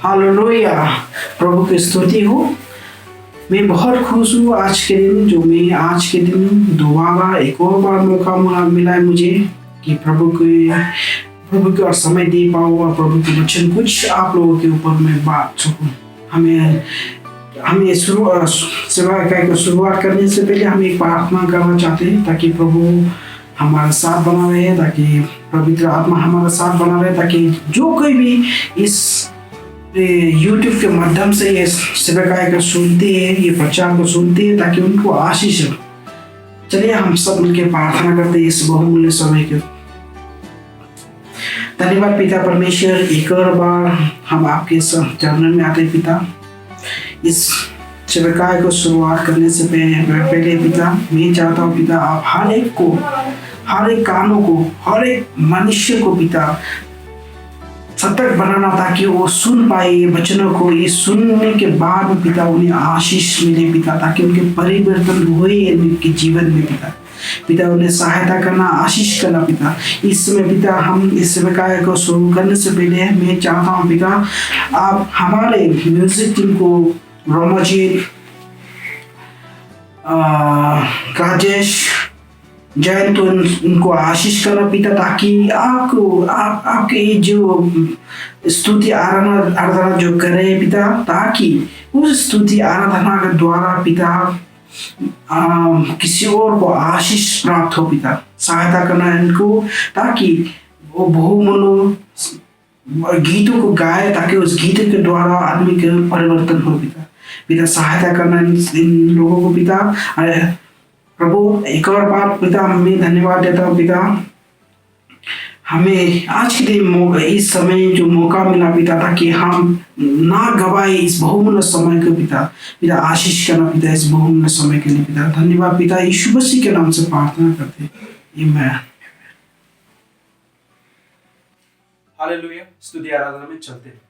Hallelujah. प्रभु की स्तुति हो। मैं बहुत खुश हूँ आज के दिन, जो मैं आज के दिन दोबारा एक और बार मौका मिला है मुझे कि प्रभु के और समय दे पाऊँ और प्रभु के वचन कुछ आप लोगों के ऊपर मैं बात सकूँ। हमें हमें सेवा इकाई को शुरुआत करने से पहले हम एक प्रार्थना करना चाहते हैं ताकि प्रभु हमारा साथ बना रहे, ताकि पवित्र आत्मा हमारा साथ बना रहे, ताकि जो कोई भी इस YouTube के माध्यम से ये सेवा इकाई को सुनते हैं, ये प्रचार को सुनते हैं, ताकि उनको आशीष हो। चलिए हम सब मिलकर प्रार्थना करते हैं इस बहुमूल्य समय के। धन्यवाद पिता परमेश्वर, एक और बार हम आपके चरणों में आते पिता। इस सेवकाई को शुरुआत करने से पहले पिता मैं चाहता हूँ पिता आप हर एक कानों को, हर एक मनुष्य को पिता सतर्क बनाना, ताकि वो सुन पाए ये वचनों को। ये सुनने के बाद पिता उन्हें आशीष मिले पिता, ताकि उनके परिवर्तन हुए उनके जीवन में पिता उन्हें सहायता करना, आशीष करना पिता। इस समय पिता हम इस सेवकाई को शुरू करने से पहले मैं चाहता हूँ पिता आप हमारे म्यूजिक टीम को, रोमाजीत, राजेश, जयंत, उनको आशीष करना पिता, ताकि आपके ये जो स्तुति आराधना जो कर रहे हैं पिता, ताकि उस स्तुति आराधना के द्वारा पिता किसी और को आशीष प्राप्त हो पिता। सहायता करना इनको, ताकि वो बहुमूल्य गीतों को गाए, ताकि उस गीत के द्वारा आदमी के परिवर्तन हो पिता। सहायता करना इन लोगों को पिता। प्रभु एक और बार पिता मैं धन्यवाद देता हूँ पिता, हमें आज के दिन इस समय जो मौका मिला पिता, ताकि हम ना गवाए इस बहुमूल्य समय को पिता आशीष करना पिता, इस बहुमूल्य समय के लिए पिता धन्यवाद पिता। यीशु मसीह के नाम से प्रार्थना करते हैं, आमीन। हालेलुया। स्तुति आराधना में चलते हैं।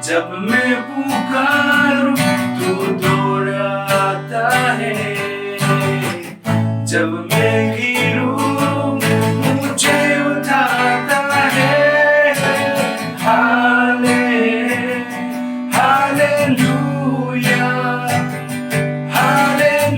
जब मैं पुकारूं तू दौड़ आता है, जब मैं गिरूं मुझे उठाता है। Hallelujah, hallelujah, hallelujah.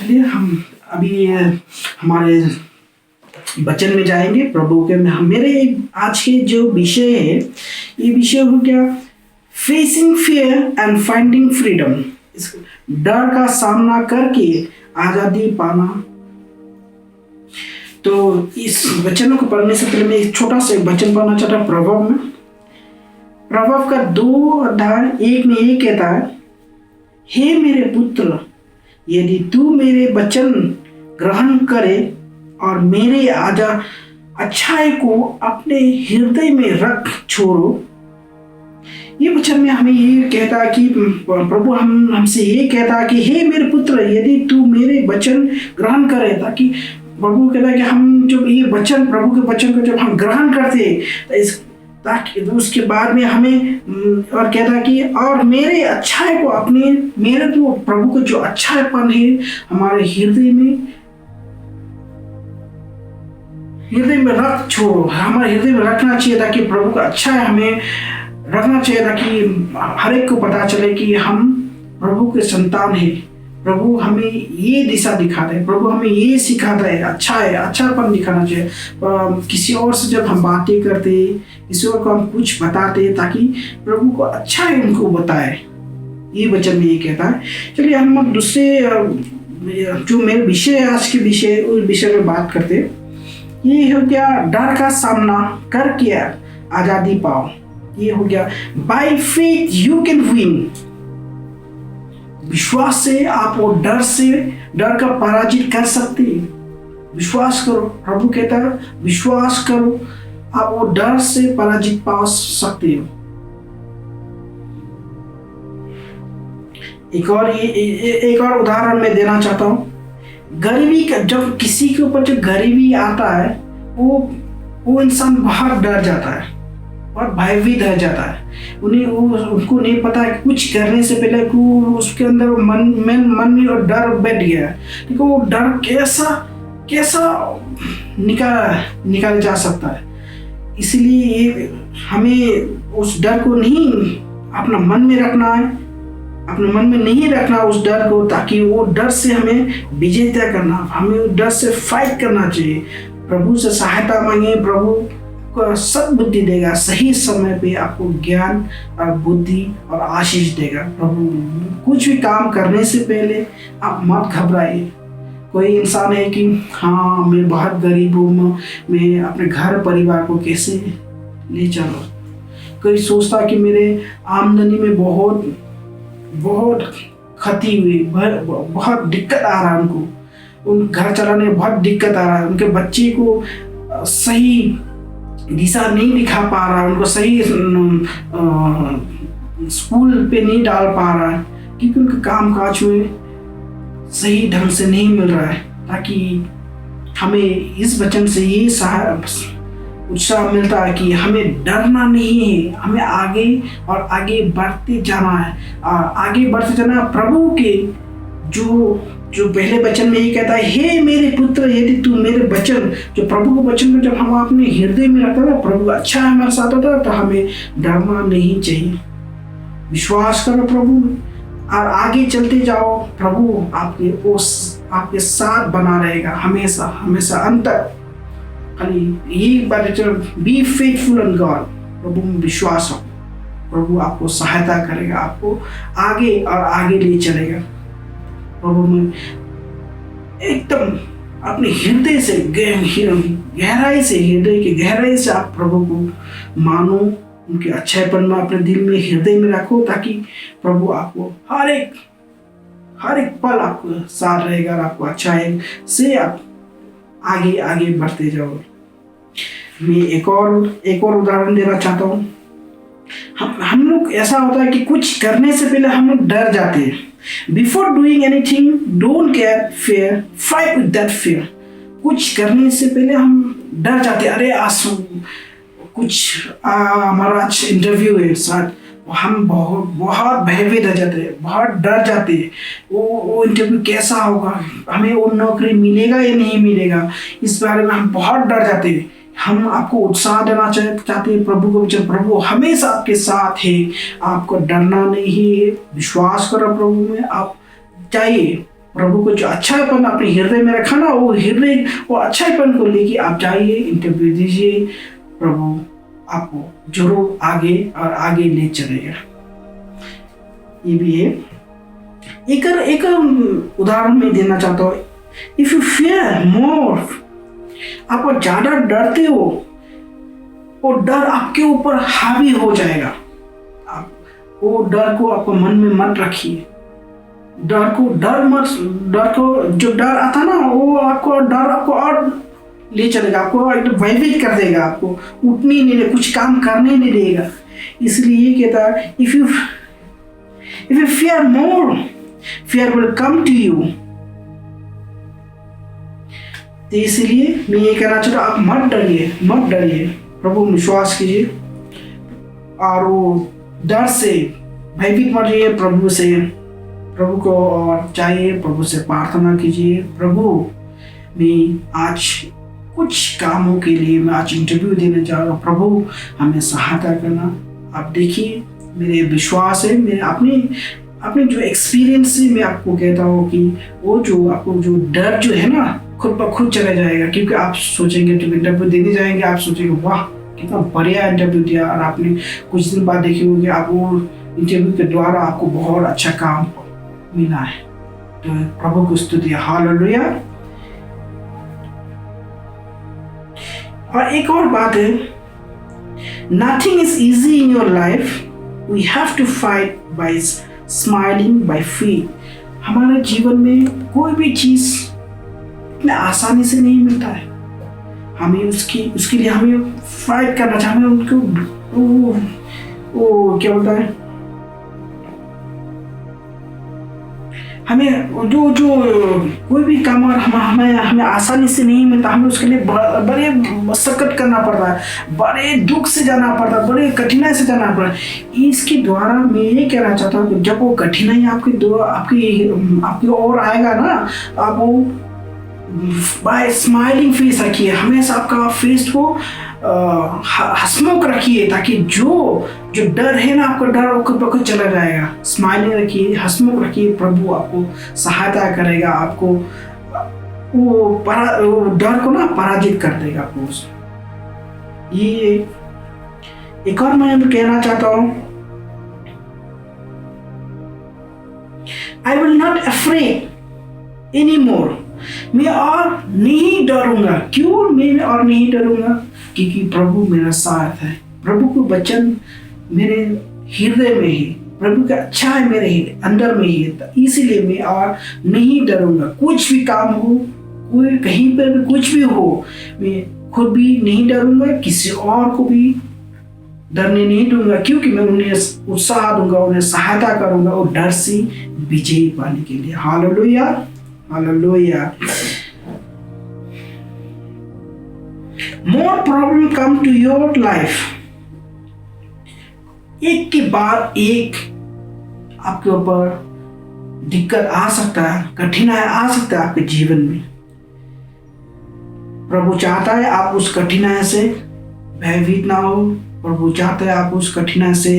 चलिए हम अभी हमारे वचन में जाएंगे। प्रभु के मेरे आज के जो विषय है, ये विषय हो गया facing fear and finding freedom. डर का सामना करके आजादी पाना। तो इस वचन को पढ़ने से पहले मैं एक छोटा सा वचन पढ़ना चाहता हूँ प्रभव में। प्रभव का 2:1 में ये कहता है, हे मेरे पुत्र, यदि तू मेरे वचन ग्रहण करे और मेरे अच्छाई को अपने हृदय में रख छोड़ो। ये वचन में हमें ये कहता है कि प्रभु हमसे ये कहता है कि हे मेरे पुत्र, यदि तू मेरे वचन ग्रहण करे, ताकि प्रभु कहता है कि हम जब ये वचन, प्रभु के वचन को जब हम ग्रहण करते ताकि उसके बाद में हमें और कहता है कि और मेरे अच्छाई को अपने, मेरे तो प्रभु को जो अच्छापन है हमारे हृदय में रख छोड़ो। हमारे हृदय में रखना चाहिए ताकि प्रभु का अच्छा है हमें रखना चाहिए, ताकि हर एक को पता चले कि हम प्रभु के संतान हैं। प्रभु हमें ये दिशा दिखाता है, प्रभु हमें ये सिखाता है, अच्छापन दिखाना चाहिए। किसी और से जब हम बातें करते, किसी और को हम कुछ बताते, ताकि प्रभु को अच्छा है उनको बताए। ये वचन में ये कहता है। चलिए हम दूसरे जो मेरे विषय है, आज के विषय, उस विषय में बात करते। ये हो गया डर का सामना करके आजादी पाओ। ये हो गया by faith you can win. विश्वास से आप वो डर का पराजित कर सकते हैं। विश्वास करो, प्रभु कहता है विश्वास करो, आप वो डर से पराजित पा सकते हो। एक और उदाहरण मैं देना चाहता हूँ। गरीबी का, जब किसी के ऊपर जब गरीबी आता है, वो इंसान बहुत डर जाता है और भयभीत रह जाता है। उनको नहीं पता है कुछ करने से पहले उसके अंदर मन में और डर बैठ गया है। देखो वो डर कैसा निकाला जा सकता है। इसलिए हमें उस डर को नहीं अपना मन में रखना है, अपने मन में नहीं रखना उस डर को, ताकि वो डर से हमें विजय तय करना, हमें उस डर से फाइट करना चाहिए। प्रभु से सहायता मांगे, प्रभु को सब बुद्धि देगा, सही समय पे आपको ज्ञान और बुद्धि और आशीष देगा। प्रभु कुछ भी काम करने से पहले आप मत घबराइए। कोई इंसान है कि हाँ मैं बहुत गरीब हूँ, मैं अपने घर परिवार को कैसे ले चलो। कोई सोचता कि मेरे आमदनी में बहुत क्षति हुई, बहुत दिक्कत आ रहा है उनको, उन घर चलाने में बहुत दिक्कत आ रहा है, उनके बच्चे को सही दिशा नहीं दिखा पा रहा है, उनको सही स्कूल पे नहीं डाल पा रहा है, क्योंकि उनके काम काज में सही ढंग से नहीं मिल रहा है। ताकि हमें इस वचन से ये उत्साह मिलता है कि हमें डरना नहीं है, हमें आगे बढ़ते जाना है। आगे बढ़ते जाना प्रभु के जो पहले वचन में ये कहता है, हे मेरे पुत्र, यदि तू मेरे वचन, जो प्रभु के वचन को जब हम अपने हृदय में रखते हैं, प्रभु अच्छा है हमारे साथ होता है, तो हमें डरना नहीं चाहिए। विश्वास करो प्रभु और आगे चलते जाओ। प्रभु आपके साथ बना रहेगा हमेशा अंत तक। खाली यही बात, बी फेथफुल इन गॉड। प्रभु में विश्वास हो, प्रभु आपको सहायता करेगा, आपको आगे और आगे ले चलेगा। प्रभु में एकदम अपने हृदय से गहराई से, हृदय की गहराई से आप प्रभु को मानो, उनके अच्छापन में अपने दिल में, हृदय में रखो, ताकि प्रभु आपको हर एक पल आपको साथ रहेगा और आपको अच्छाई से आप आगे बढ़ते जाओ। मैं एक और उदाहरण देना चाहता हूँ। हम लोग ऐसा होता है कि कुछ करने से पहले हम लोग डर जाते हैं। Before doing anything, don't get fear, fight with that fear. कुछ करने से पहले हम डर जाते हैं। अरे आज हमारा आज इंटरव्यू है साथ, हम बहुत भयभीत हो जाते हैं, बहुत डर जाते हैं। वो इंटरव्यू कैसा होगा, हमें वो नौकरी मिलेगा या नहीं मिलेगा, इस बारे में हम बहुत डर जाते हैं। हम आपको उत्साह देना चाहते हैं प्रभु को, जब प्रभु हमेशा आपके साथ है, आपको डरना नहीं है। विश्वास करो प्रभु में, आप चाहिए प्रभु को जो अच्छापन अपने हृदय में रखा ना, वो अच्छापन को लेके आप जाइए, इंटरव्यू दीजिए, प्रभु आपको जरूर आगे और आगे ले चलेगा। ये भी है। एक उदाहरण मैं देना चाहता हूँ। इफ यू फियर मोर, आप ज्यादा डरते हो, वो डर आपके ऊपर हावी हो जाएगा। आप वो डर को आपको मन में मत रखिए। डर को जो डर आता ना, वो आपको और ले चलेगा, आपको एकदम भयभीत कर देगा, आपको उठने नहीं देगा, कुछ काम करने नहीं देगा। इसलिए कहता है if you fear more, fear will come to you। तो इसलिए मैं ये कहना चाहता हूँ, आप मत डरिए, प्रभु में विश्वास कीजिए और वो डर से भयभीत मत रहिए। प्रभु को और चाहिए, प्रभु से प्रार्थना कीजिए, प्रभु मैं आज कुछ कामों के लिए मैं आज इंटरव्यू देने जा रहा हूँ, प्रभु हमें सहायता करना। आप देखिए, मेरे विश्वास है, मेरे अपने जो एक्सपीरियंस से मैं आपको कहता हूँ कि वो जो आपको जो डर जो है ना, खुद ब खुद चला जाएगा। क्योंकि आप सोचेंगे जब इंटरव्यू देने जाएंगे, आप सोचेंगे वाह कितना बढ़िया इंटरव्यू दिया, और आपने कुछ दिन बाद देखे होंगे आप वो इंटरव्यू के द्वारा आपको बहुत अच्छा काम मिला है। तो प्रभु को स्तुति, हालेलुया। और एक और बात है, nothing is easy in your life, we have to fight by smiling by faith. हमारे जीवन में कोई भी चीज इतने आसानी से नहीं मिलता है। हमें उसके लिए हमें फाइट करना चाहिए। हमें उनको वो क्या बोलता है, हमें जो कोई भी काम और हमें आसानी से नहीं मिलता। हमें उसके लिए बड़े मशक्कत करना पड़ता है, बड़े दुख से जाना पड़ता है, बड़े कठिनाई से जाना पड़ता है। इसके द्वारा मैं ये कहना चाहता हूँ कि जब वो कठिनाई आपकी ओर आएगा ना, आप वो बाय स्माइलिंग फेस रखिए, हमेशा आपका फेस को हंसमुख रखिए, ताकि जो डर है ना, आपका डर वो खुद ब खुद चला जाएगा। स्माइलिंग रखिए, हंसमुख रखिए, प्रभु आपको सहायता करेगा, आपको वो डर को ना पराजित कर देगा आपको। ये एक और मैं कहना चाहता हूँ, I will not afraid any more. मैं और नहीं डरूंगा। क्यों मैं और नहीं डरूंगा? क्योंकि प्रभु मेरा साथ है। प्रभु को वचन मेरे हृदय में है, प्रभु का अच्छा है मेरे अंदर में ही है, इसीलिए मैं और नहीं डरूंगा। कुछ भी काम हो, कोई कहीं पर भी कुछ भी हो, मैं खुद भी नहीं डरूंगा, किसी और को भी डरने नहीं दूंगा, क्योंकि मैं उन्हें उत्साह दूंगा, उन्हें सहायता करूंगा और डर से विजय पाने के लिए। Hallelujah, hallelujah. More problem come to your life। एक के बाद एक आपके ऊपर दिक्कत आ सकता है, कठिनाई आ सकता है आपके जीवन में। प्रभु चाहता है आप उस कठिनाई से भयभीत ना हो। प्रभु चाहता है आप उस कठिनाई से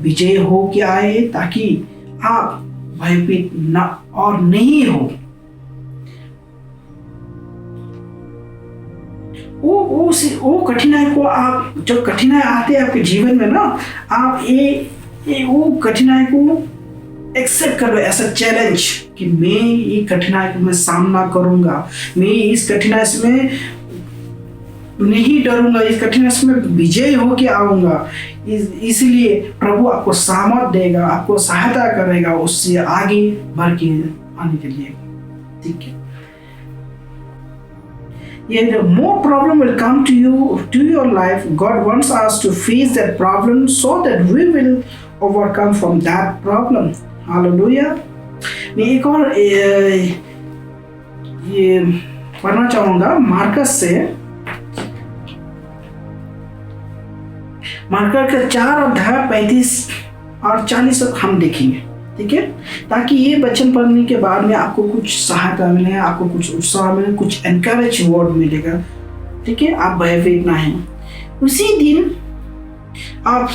विजय हो के आए, ताकि आप भयभीत ना और नहीं हो। वो कठिनाई को आप, जब कठिनाई आते हैं आपके जीवन में ना, आप वो कठिनाई को एक्सेप्ट करो एज अ चैलेंज कि मैं ये कठिनाई को मैं सामना करूंगा, मैं इस कठिनाई से मैं नहीं डरूंगा, इस कठिनाई से मैं विजय होके आऊंगा। इसलिए प्रभु आपको सामर्थ देगा, आपको सहायता करेगा उससे आगे बढ़ के आने के लिए। ठीक है, the more problem will come to your life. God wants us to face that problem so that we will overcome from that problem. Hallelujah। मैं एक और ये पढ़ना चाहूंगा मार्कस से, मार्कस का 4 अध्याय 35 और 40 तक हम देखेंगे। ठीक है, ताकि ये वचन पढ़ने के बाद में आपको कुछ सहायता मिले, आपको कुछ उत्साह मिले, कुछ एनकरेज वर्ड मिलेगा। ठीक है, आप भयभीत ना हैं। उसी दिन आप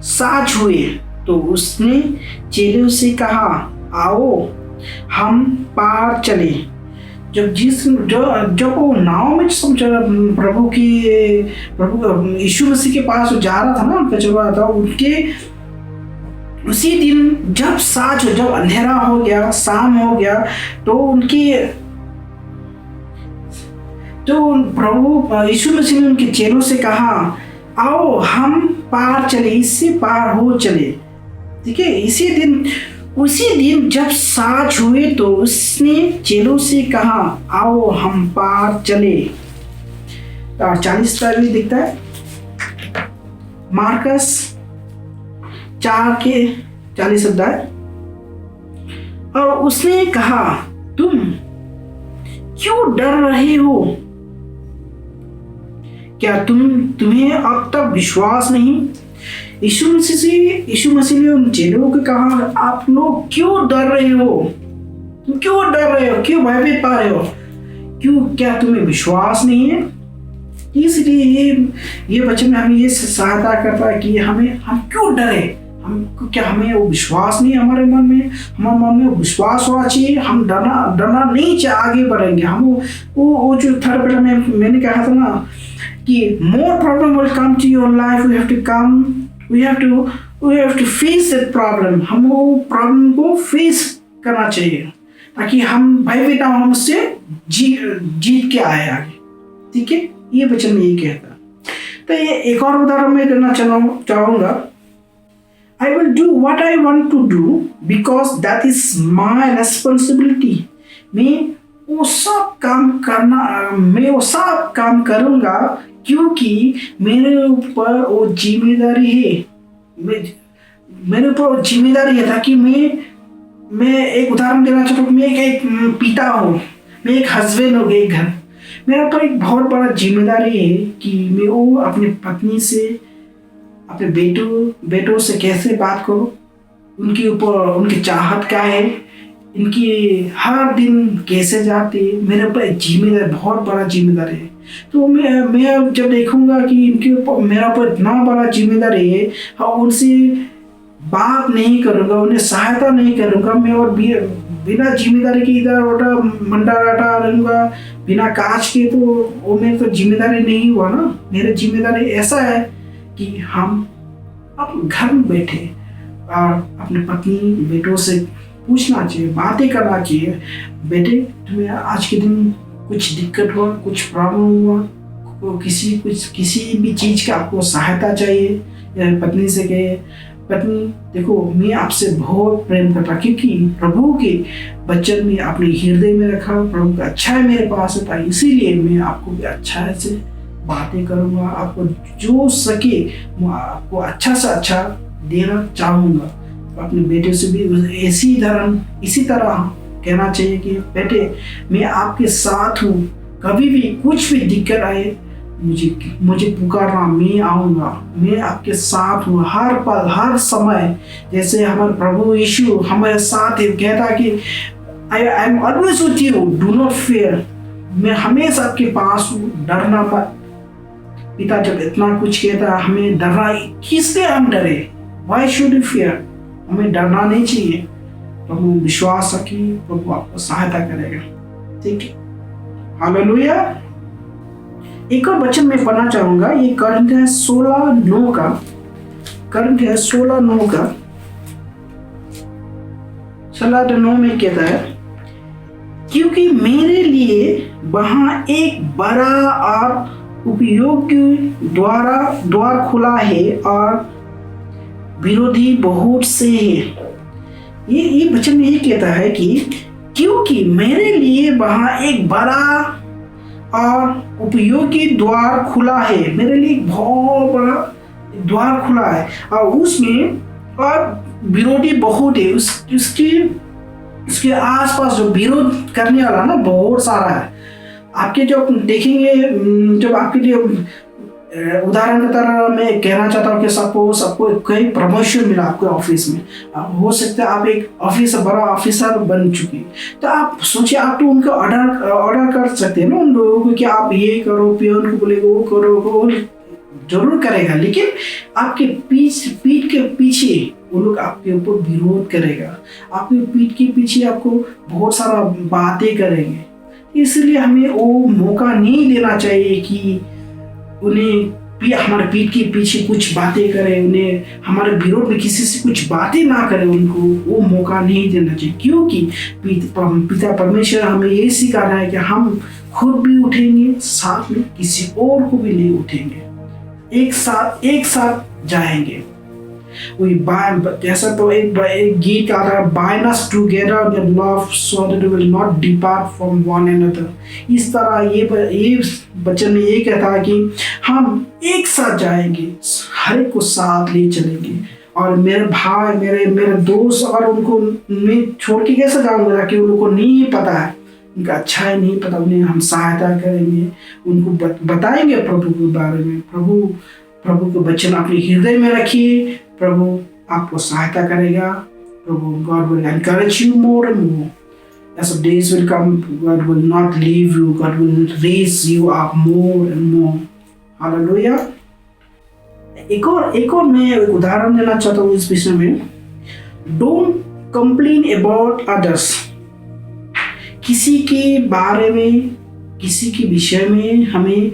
साझ हुए तो उसने चेलों से कहा, आओ हम पार चले। जब वो नाव में प्रभु यीशु मसीह के पास जा रहा था ना, उनका चल रहा था, उनके उसी दिन जब अंधेरा हो गया, शाम हो गया, तो प्रभु यीशु मसीह ने उनके चेलों से कहा, आओ हम पार चले, इससे पार हो चले। ठीक है, उसी दिन जब साँझ हुए तो उसने चेलों से कहा, आओ हम पार चले। और 40 भी दिखता है, मार्कस 4:40 अध्याय। और उसने कहा, तुम क्यों डर रहे हो? क्या तुम्हें अब तक विश्वास नहीं? यीशु मसीह ने उन चेलों को कहा, आप लोग क्यों डर रहे हो? तुम क्यों डर रहे हो? क्यों भयभीत पा रहे हो? क्या तुम्हें विश्वास नहीं है? इसलिए ये वचन में हमें ये सहायता करता है कि हम क्यों डरे? क्या हमें वो विश्वास नहीं है हमारे मन में वो विश्वास होना चाहिए। हम डरना नहीं चाहिए, आगे बढ़ेंगे। हम वो जो थर्ड पहले मैंने कहा था ना कि more problem will come to your life, we have to face that problem। हम वो प्रॉब्लम को फेस करना चाहिए ताकि हम भयभीत ना, हम उससे जीत के आए आगे। ठीक है, ये वचन में यही कहता। तो ये एक और उदाहरण मैं देना चाहूँगा। I will do what I want to do because that is my responsibility। मैं वो सब काम करूँगा क्योंकि मेरे ऊपर वो जिम्मेदारी है। मेरे ऊपर वो जिम्मेदारी है ताकि मैं एक उदाहरण देना चाहता हूँ। मैं एक पिता हूँ, मैं एक हस्बैंड हूँ, एक घर। मेरे ऊपर एक बहुत बड़ा जिम्मेदारी है कि मैं वो अपनी पत्नी से, अपने बेटों से कैसे बात करूँ, उनके ऊपर उनकी चाहत क्या है, इनकी हर दिन कैसे जाती है। मेरे ऊपर जिम्मेदारी, बहुत बड़ा जिम्मेदारी है। तो मैं जब देखूंगा कि इनके ऊपर मेरा ऊपर इतना बड़ा जिम्मेदारी है और उनसे बात नहीं करूँगा, उन्हें सहायता नहीं करूँगा, मैं और बिना जिम्मेदारी के इधर उधर मंडराता रहूँगा बिना काज के, तो वो मेरी तो जिम्मेदारी नहीं हुआ ना। मेरी जिम्मेदारी ऐसा है कि हम अपने घर में बैठे और अपने पत्नी बेटों से पूछना चाहिए, बातें करना चाहिए। बेटे, तुम्हें आज के दिन कुछ दिक्कत हुआ, कुछ प्रॉब्लम हुआ, किसी भी चीज़ का आपको सहायता चाहिए, या पत्नी से कहे, पत्नी देखो मैं आपसे बहुत प्रेम करता, क्योंकि प्रभु के वचन में अपने हृदय में रखा, प्रभु का अच्छा है मेरे पास होता है, इसीलिए मैं आपको भी अच्छा से बातें करूँगा, आपको जो सके मैं आपको अच्छा से अच्छा देना चाहूँगा। अपने बेटे से भी इसी तरह कहना चाहिए कि बेटे मैं आपके साथ हूँ, कभी भी कुछ भी दिक्कत आए मुझे पुकारना, मैं आऊँगा, मैं आपके साथ हूँ हर पल हर समय। जैसे हमारे प्रभु यीशु हमारे साथ है, कहता कि I am always with you, do not fear. मैं हमेशा आपके पास हूँ, डरना मत। पिता जब इतना कुछ कहता है, हमें डरना किससे हम डरे? Why should you fear? हमें डरना नहीं चाहिए। प्रभु विश्वास रखिए, प्रभु आपको सहायता करेगा। ठीक है, हालेलुया। एक और वचन मैं पढ़ना चाहूंगा, ये Corinthians 16:9 का 16:9 में कहता है, क्योंकि मेरे लिए वहां एक बड़ा और उपयोगी द्वार खुला है और विरोधी बहुत से है। ये वचन में ये कहता है कि क्योंकि मेरे लिए वहां एक बड़ा और उपयोगी द्वार खुला है, मेरे लिए एक बहुत बड़ा द्वार खुला है और उसमें और विरोधी बहुत है। उसके आसपास जो विरोध करने वाला ना बहुत सारा है। आपके जो देखेंगे, जब आपके लिए उदाहरण की तरह मैं कहना चाहता हूँ कि सबको कहीं प्रमोशन मिला आपके ऑफिस में, हो सकता है आप एक बड़ा ऑफिसर बन चुकी, तो आप सोचिए आप तो उनका ऑर्डर कर सकते हैं ना उन लोगों को कि आप ये करो, पियोन को बोलेगा वो करो, वो जरूर करेगा, लेकिन आपके पीठ के पीछे वो लोग आपके ऊपर विरोध करेगा, आपके पीठ के पीछे आपको बहुत सारा बातें करेंगे। इसलिए हमें वो मौका नहीं देना चाहिए कि उन्हें हमारे पीठ के पीछे कुछ बातें करें, उन्हें हमारे विरोध में किसी से कुछ बातें ना करें, उनको वो मौका नहीं देना चाहिए। क्योंकि पिता परमेश्वर हमें ये सिखा रहा है कि हम खुद भी उठेंगे, साथ में किसी और को भी ले उठेंगे, एक साथ जाएंगे। जैसा तो एक गीत आ रहा है, bind us together in love so that we will not depart from one another। इस तरह ये वचन में ये कहता है कि हम एक साथ जाएंगे, हर एक को साथ ले चलेंगे। और मेरे भाई, मेरे दोस्त, और उनको मैं छोड़ के कैसे जाऊंगा कि उनको नहीं पता है, उनका अच्छा ही नहीं पता, उन्हें हम सहायता करेंगे, उनको बताएंगे प्रभु के बारे में। प्रभु के वचन अपने हृदय में रखिए, प्रभु आपको सहायता करेगा। प्रभु God will encourage you more and more. As the days will come, God will not leave you. God will raise you up more and more. Hallelujah. एक और मैं एक उदाहरण देना चाहता हूँ इस विषय में। Don't complain about others. किसी के बारे में, किसी के विषय में हमें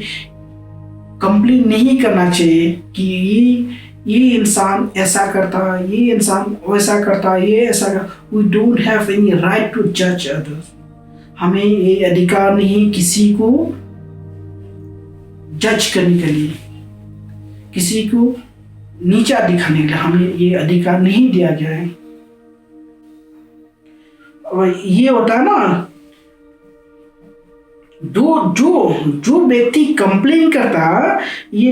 कंप्लेन नहीं करना चाहिए कि ये इंसान ऐसा करता, ये इंसान वैसा करता, ये ऐसा करता। We don't have any right to judge others. हमें ये अधिकार नहीं किसी को जज करने के लिए, किसी को नीचा दिखाने के लिए हमें ये अधिकार नहीं दिया गया है। और ये होता है ना, जो व्यक्ति कंप्लेन करता, ये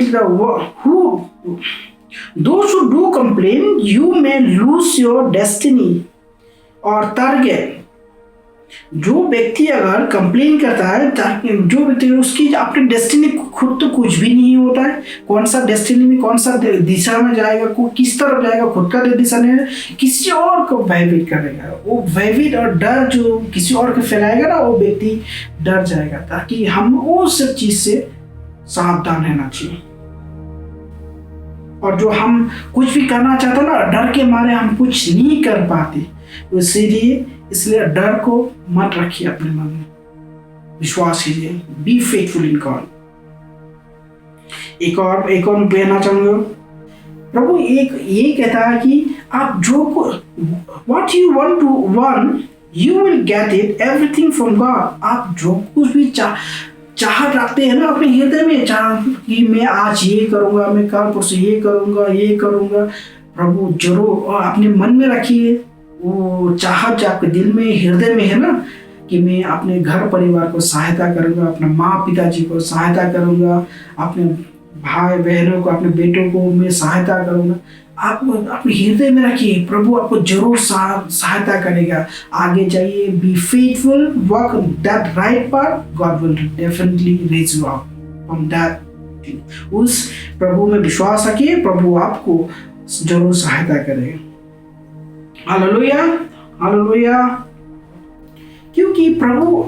those who do complain, you may lose your destiny or target। जो व्यक्ति अगर कंप्लेन करता है, जो व्यक्ति उसकी अपनी डेस्टिनी खुद तो कुछ भी नहीं होता है। कौन सा डेस्टिनी में कौन सा दिशा में जाएगा, किस तरफ जाएगा, खुद का दिशा नहीं है, किसी और को भयभीत करेगा। वो भयभीत और डर जो किसी और को फैलाएगा ना, वो व्यक्ति डर जाएगा। ताकि हम वो सब चीज से सावधान रहना चाहिए। और जो हम कुछ भी करना चाहते ना, डर के मारे हम कुछ नहीं कर पाते, इसलिए डर को मत रखिए अपने मन में, विश्वास कीजिए। B faithful in God. एक और कहना चाहूंगा, प्रभु ये कहता है कि आप जो what you want to one you will get it, everything from God. आप जो कुछ भी चाहत रखते हैं ना अपने हृदय में, कि मैं आज ये करूंगा, मैं कल परसों ये करूंगा, प्रभु जरूर अपने मन में रखिए। वो चाहत जो आपके दिल में, हृदय में है ना, कि मैं अपने घर परिवार को सहायता करूंगा, अपने माँ पिताजी को सहायता करूंगा, अपने भाई बहनों को, अपने बेटों को मैं सहायता करूंगा। आप अपने हृदय में रखिए, प्रभु आपको जरूर सहायता करेगा। आगे जाइए, be faithful, work that right path, God will definitely raise you up from that. उस प्रभु में विश्वास रखिए, प्रभु आपको जरूर सहायता करेगा। Hallelujah, hallelujah. क्योंकि प्रभु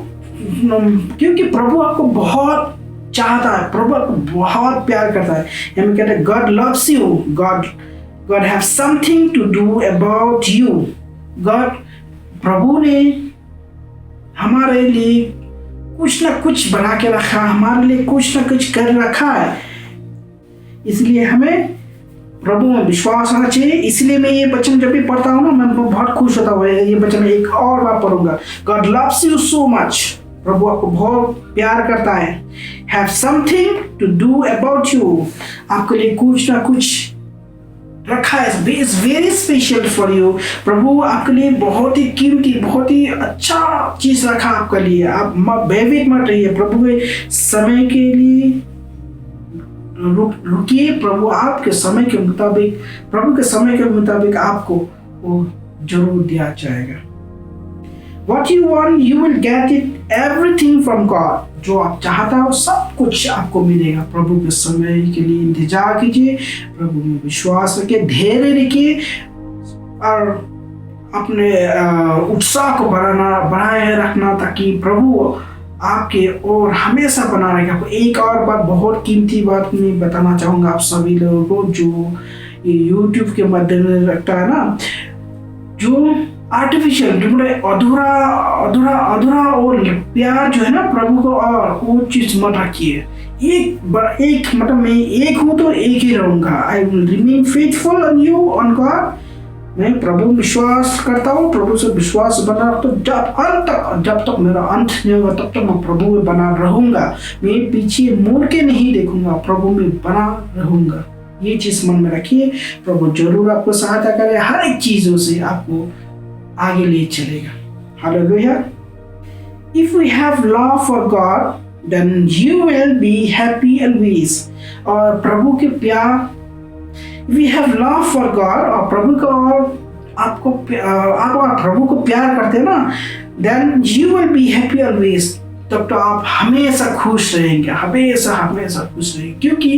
आपको बहुत चाहता है, प्रभु आपको बहुत प्यार करता है। हम कहते हैं God loves you, God have something to do about you। प्रभु ने हमारे लिए कुछ ना कुछ बना के रखा, हमारे लिए कुछ ना कुछ कर रखा है। इसलिए हमें प्रभु में विश्वास होना चाहिए। इसलिए मैं ये वचन जब भी पढ़ता हूँ ना, मैं बहुत खुश होता हूँ। ये वचन एक और बार पढ़ूंगा, God loves you so much। प्रभु आपको बहुत प्यार करता है। Have something to do about you। आपके लिए कुछ ना कुछ रखा है, It's very special for you। प्रभु आपके लिए बहुत ही कीमती, बहुत ही अच्छा चीज रखा आपके लिए। आप भयभीत मत रहिए, प्रभु के समय के लिए रुकिए। प्रभु के समय के मुताबिक आपको वो जरूर दिया जाएगा। What you want, you will get it, everything from God। जो आप चाहता हो सब कुछ आपको मिलेगा। प्रभु के समय के लिए इंतजार कीजिए, प्रभु में विश्वास रखिए, धैर्य रखिए और अपने उत्साह को बढ़ाए रखना, ताकि प्रभु आपके और हमेशा बना रहेगा। आपको एक और बात, बहुत कीमती बात मैं बताना चाहूँगा आप सभी लोगों को जो यूट्यूब के मद्देनजर रखता है ना, जो आर्टिफिशियल जो मतलब अधूरा अधूरा अधूरा और प्यार जो है ना प्रभु को, और वो चीज मत रखिए। एक मतलब मैं एक हूँ तो एक ही रहूंगा। I will remain faithful on you on God. मैं प्रभु विश्वास करता हूँ, प्रभु से विश्वास बना रखता हूँ जब तक मेरा अंत नहीं होगा, तब तक मैं प्रभु में बना रहूंगा। मैं पीछे मुड़ के नहीं देखूंगा, प्रभु में बना रहूंगा। ये चीज मन में रखिए। प्रभु जरूर आपको सहायता करे, हर एक चीजों से आपको आगे ले चलेगा। Hallelujah. If we have love for God, then you will be happy always. और प्रभु के प्यार, if we have love for God, और प्रभु को और आपको आप प्रभु को प्यार करते हैं ना, then you will be happy always. तब तो आप हमेशा खुश रहेंगे, हमेशा हमेशा खुश रहेंगे, क्योंकि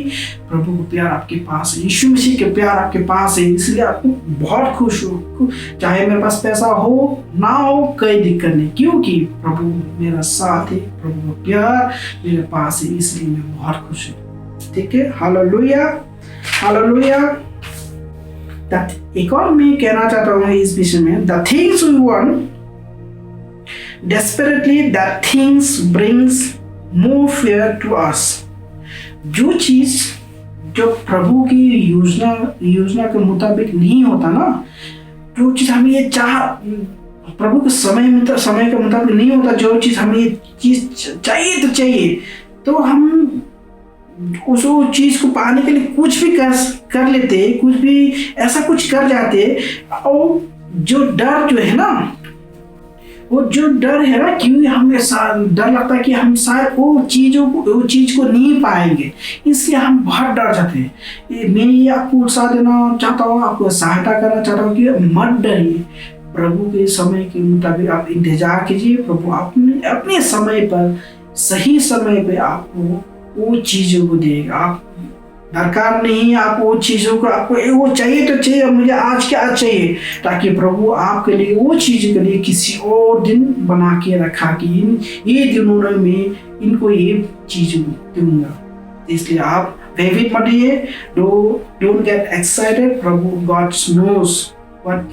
प्रभु का प्यार आपके पास है, यीशु मसीह के प्यार आपके पास है, इसलिए आपको बहुत खुश हो। चाहे मेरे पास पैसा हो ना हो, कोई दिक्कत नहीं, क्योंकि प्रभु मेरा साथ है, प्रभु का प्यार मेरे पास है, इसलिए मैं बहुत खुश हूँ। ठीक है, हालेलुया हालेलुया। एक और मैं कहना चाहता हूँ इस विषय में, the things we want desperately, that things brings more fear to us. जो चीज जो प्रभु की योजना के मुताबिक नहीं होता ना, जो चीज हमें ये प्रभु के समय के मुताबिक नहीं होता, जो चीज हमें ये चीज चाहिए तो चाहिए, तो हम उस चीज को पाने के लिए कुछ भी कर लेते, कुछ भी ऐसा कुछ कर जाते। और जो डर जो है ना, वो जो डर है ना, क्योंकि हमें डर लगता है कि हम शायद वो चीज को नहीं पाएंगे, इसलिए हम बहुत डर जाते हैं। मैं ये आपको उत्साह देना चाहता हूँ, आपको सहायता करना चाहता हूँ कि मत डरिए। प्रभु के समय के मुताबिक आप इंतजार कीजिए। प्रभु अपने समय पर, सही समय पे आपको वो चीजों को देगा। आप दरकार नहीं आप वो चीजों को, आपको वो चाहिए तो चाहिए, मुझे आज के आज चाहिए, ताकि प्रभु आपके लिए वो चीज के लिए किसी और दिन बना के रखा कि ये दिनों में इनको ये चीज दूंगा। इसलिए आप भयभीत मत रहिए, डोंट गेट एक्साइटेड। प्रभु God knows what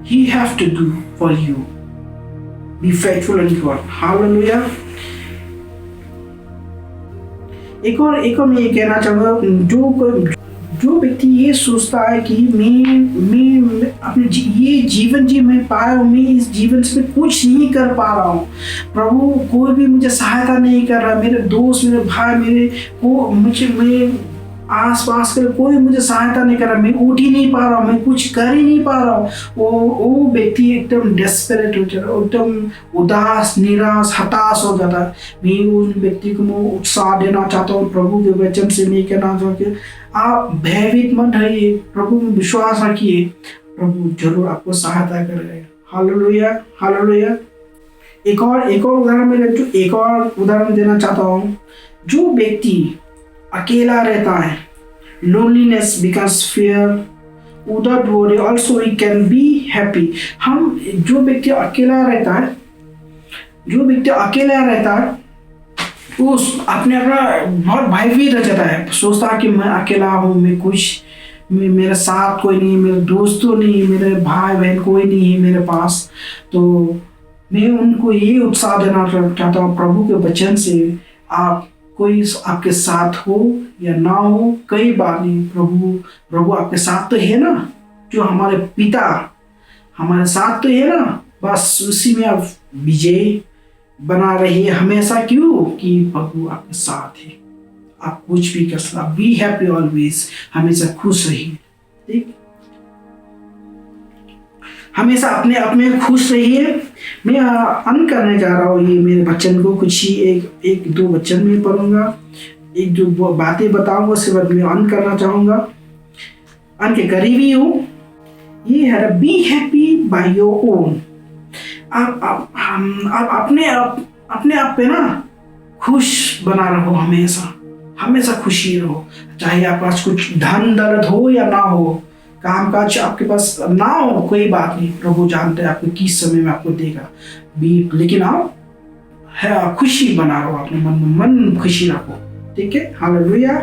he have to do for you. Be faithful in God. Hallelujah. एक और मैं ये कहना चाहूँगा, जो व्यक्ति ये सोचता है कि मैं अपने ये जीवन मैं पाया हूँ, मैं इस जीवन से कुछ नहीं कर पा रहा हूँ, प्रभु कोई भी मुझे सहायता नहीं कर रहा, मेरे दोस्त, मेरे भाई, मेरे आस पास के कोई मुझे सहायता नहीं कर रहा, मैं उठ ही नहीं पा रहा हूँ, मैं कुछ कर ही नहीं पा रहा हूँ। वो व्यक्ति एकदम डेस्परेट हो जाता है, एकदम उदास, निराश, हताश हो जाता है। मैं उन व्यक्ति को मैं उत्साह देना चाहता हूँ, प्रभु के वचन से मैं कहना चाहता हूँ कि आप भयभीत मत रहिए, प्रभु में विश्वास रखिए, प्रभु जरूर आपको सहायता करेगा। Hallelujah hallelujah. एक और उदाहरण देना चाहता हूँ। जो व्यक्ति अकेला रहता है, loneliness becomes fear, without worry also we can be happy। जो व्यक्ति अकेला रहता है वो अपने बहुत भयभीत रह जाता है, सोचता है कि मैं अकेला हूँ, मेरे साथ कोई नहीं, मेरे दोस्तों नहीं, मेरे भाई बहन कोई नहीं है मेरे पास। तो मैं उनको ये उत्साह देना चाहता हूँ प्रभु के वचन से, आप कोई आपके साथ हो या ना हो, कई बार नहीं, प्रभु आपके साथ तो है ना, जो हमारे पिता हमारे साथ तो है ना, बस उसी में आप विजय बना रहिए हमेशा। क्यों? कि प्रभु आपके साथ है, आप कुछ भी कर सकते। बी हैप्पी ऑलवेज, हमेशा खुश रहिए। ठीक, हमेशा अपने खुश रहिए। मैं अंत करने जा रहा हूँ ये मेरे वचन को, कुछ ही एक दो वचन में पढ़ूंगा, एक दो बातें बताऊंगा, उसके बाद मैं अंत करना चाहूंगा। अंत के करीब ही हूँ। ये है be happy bye your own. आप अपने आप पे ना खुश बना रहो, हमेशा खुशी रहो, चाहे आपके पास कुछ धन दौलत हो या ना हो, काम काज आपके पास ना हो, कोई बात नहीं, प्रभु जानते हैं आपको किस समय में आपको देगा भी, लेकिन आप है खुशी बना रहो, अपने मन में मन खुशी रखो, ठीक है। हालेलुया।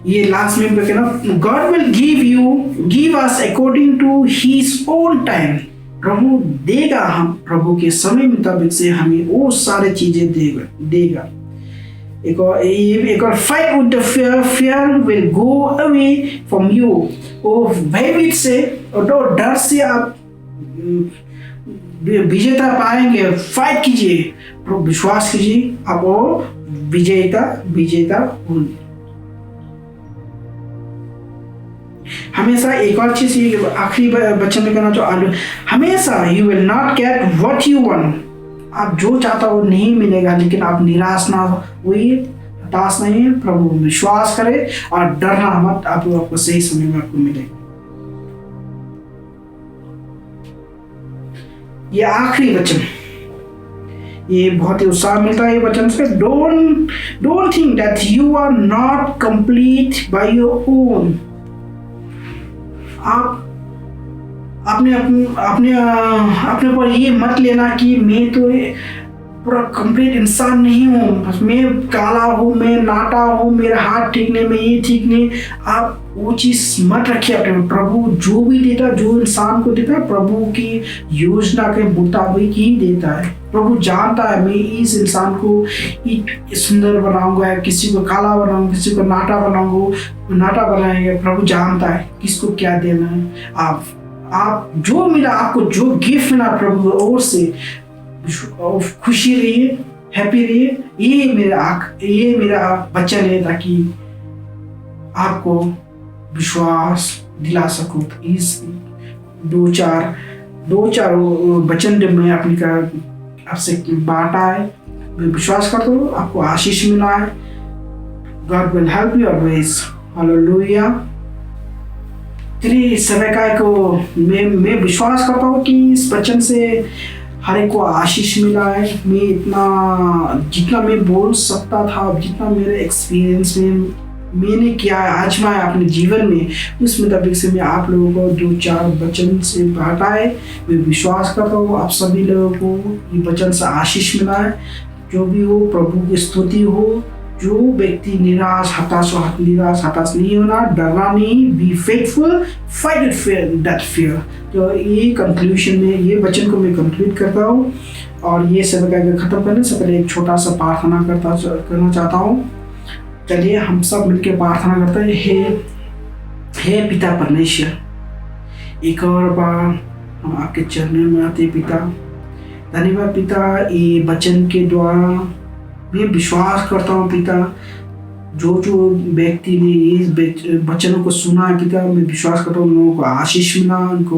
ये लास्ट में कहना, God will give us according to his own time. प्रभु देगा, हम प्रभु के समय मुताबिक से हमें वो सारे चीजें देगा। एक और fight with the fear will go away from you. वो भयभीत से और डर से आप विजेता पाएंगे। फाइट कीजिए, प्रभु विश्वास कीजिए, आप वो विजेता होंगे। हमेशा एक और चीज आखिरी वचन में कहना चाहूँ, हमेशा you will not get what you want. आप जो चाहता हो नहीं मिलेगा, लेकिन आप निराश ना हुई, हताश नहीं, प्रभु विश्वास करें और डरना मत, आपको सही समय में आपको मिलेगा। ये आखिरी वचन, ये बहुत ही उत्साह मिलता है ये वचन से। Don't think that you are not complete by your own. आप अपने पर ये मत लेना कि मैं तो पूरा कंप्लीट इंसान नहीं हूँ, मैं काला हूँ, मैं नाटा हूँ, मेरा हाथ ठीक नहीं, मैं ये ठीक नहीं। आप वो चीज मत रखिए अपने में। प्रभु जो भी देता, जो इंसान को देता है, प्रभु की योजना के मुताबिक ही देता है। प्रभु जानता है मैं इस इंसान को सुंदर बनाऊंगा, किसी को काला बनाऊंगा, किसी को नाटा बनाएंगे। प्रभु जानता है किसको क्या देना है। आप जो मिला, आपको जो गिफ्ट मिला प्रभु ओर से, खुशी रहिए, हैप्पी रहिए। ये मेरा वचन है, ताकि आपको विश्वास दिला सकूं। इस दो चार वचन जब मैं आपसे बांटा है, मैं विश्वास करता हूँ आपको आशीष मिला है। God will help you always. Hallelujah. तेरी सेवकाई को मैं विश्वास करता हूँ कि इस वचन से हर एक को आशीष मिला है। मैं जितना मैं बोल सकता था, जितना मेरे एक्सपीरियंस में मैंने किया है, आजमाया अपने जीवन में, उस मुताबिक से मैं आप लोगों को 2-4 वचन से बांटा है। मैं विश्वास करता हूँ आप सभी लोगों को ये वचन से आशीष मिला है। जो भी हो, प्रभु की स्तुति हो। जो व्यक्ति निराश हताश नहीं होना, डरना नहीं, be faithful, fight that fear. तो ये कंक्लूजन में ये वचन को मैं कंक्लूड करता हूँ और ये सेवकाई को खत्म करने से पहले एक छोटा सा प्रार्थना करना चाहता हूँ। चलिए हम सब मिलकर प्रार्थना करते हैं। हे पिता परमेश्वर, एक और बार हम आपके चरणों में आते पिता। धन्यवाद पिता, ये वचन के द्वारा मैं विश्वास करता हूँ पिता, जो व्यक्ति ने ये वचनों को सुना है पिता, मैं विश्वास करता हूँ लोगों को आशीष मिला, उनको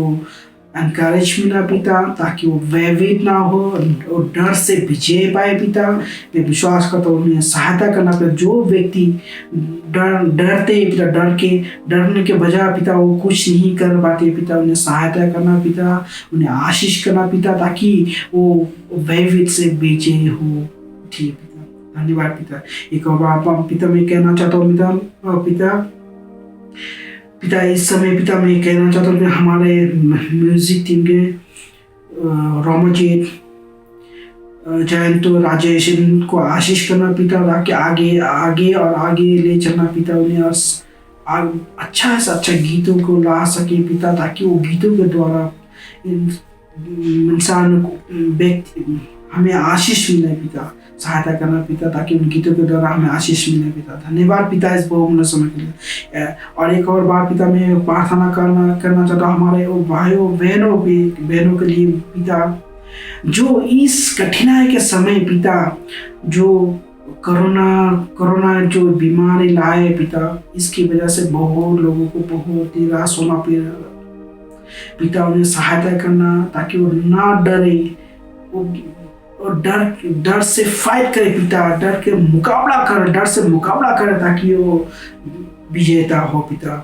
एनकरेज मिला पिता, ताकि वो भयभीत ना हो और डर से विजय पाए पिता। मैं विश्वास करता हूँ उन्हें सहायता करना पिता। जो व्यक्ति डरते पिता, डरने के बजाय पिता वो कुछ नहीं कर पाते पिता, उन्हें सहायता करना पिता, उन्हें आशीष करना पिता, ताकि वो भयभीत से विजय हो। ठीक पिता, धन्यवाद पिता। एक और बार पिता मैं कहना चाहता हूँ पिता इस समय पिता मैं कहना चाहता हूँ कि हमारे म्यूजिक टीम के रोमजीत, जयंत, राजेश, इनको आशीष करना पिता, ताकि आगे ले चलना पिता। उन्हें अच्छा से अच्छा गीतों को ला सके पिता, ताकि वो गीतों के द्वारा इंसान को व्यक्ति हमें आशीष मिले पिता। सहायता करना पिता, ताकि उन गीतों के द्वारा हमें आशीष मिले पिता। धन्यवाद पिता इस बहुमूल्य समय के लिए। और एक और बार पिता मैं प्रार्थना करना चाहता हूँ हमारे भाइयों बहनों के लिए पिता, जो इस कठिनाई के समय पिता, जो कोरोना जो बीमारी लाए पिता, इसकी वजह से बहुत लोगों को बहुत निराश होना पड़ा पिता। उन्हें सहायता करना ताकि वो ना डरे और डर से फाइट करे पिता, डर से मुकाबला करे ताकि वो विजेता हो पिता।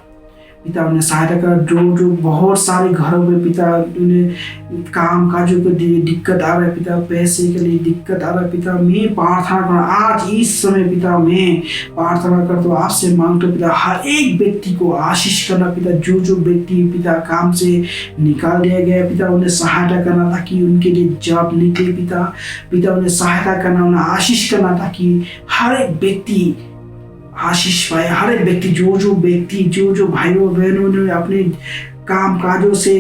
पिता उन्हें सहायता कर। जो बहुत सारे घरों में पिता उन्हें काम काजों के लिए दिक्कत आ रहा है पिता, पैसे के लिए दिक्कत आ रहा है पिता, मैं प्रार्थना कर आज इस समय पिता मैं प्रार्थना करता हूँ, आपसे मांगता पिता हर एक व्यक्ति को आशीष करना पिता। जो व्यक्ति पिता काम से निकाल दिया गया पिता उन्हें सहायता करना ताकि उनके लिए जॉब निकले पिता उन्हें सहायता करना, उन्हें आशीष करना ताकि हर एक व्यक्ति आशीष पाए। हर एक व्यक्ति जो व्यक्ति जो भाइयों बहनों ने अपने काम काजों से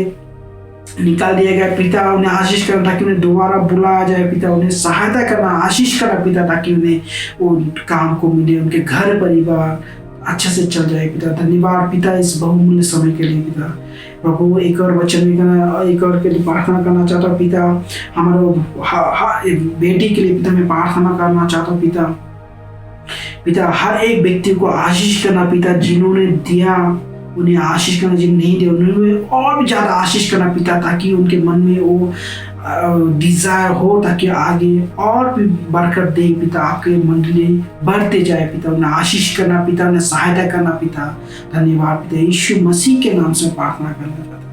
निकाल दिया गया पिता उन्हें आशीष करना ताकि उन्हें दोबारा बुलाया जाए पिता, उन्हें सहायता करना, आशीष करना पिता ताकि उन्हें वो काम को मिले, उनके घर परिवार अच्छे से चल जाए पिता। धन्यवाद पिता इस बहुमूल्य समय के लिए पिता। प्रभु एक और वचन में एक और के लिए प्रार्थना करना चाहता हूँ पिता, हमारे बेटी के लिए पिता मैं प्रार्थना करना चाहता हूँ पिता हर एक व्यक्ति को आशीष करना पिता, जिन्होंने दिया उन्हें आशीष करना, जिन्हें नहीं दिया उन्हें और भी ज़्यादा आशीष करना पिता ताकि उनके मन में वो डिज़ायर हो ताकि आगे और भी बरकत दे पिता, आपके मंडली बढ़ते जाए पिता। उन्हें आशीष करना पिता, उन्हें सहायता करना पिता। धन्यवाद पिता, यीशु मसीह के नाम से प्रार्थना करना चाहता हूं।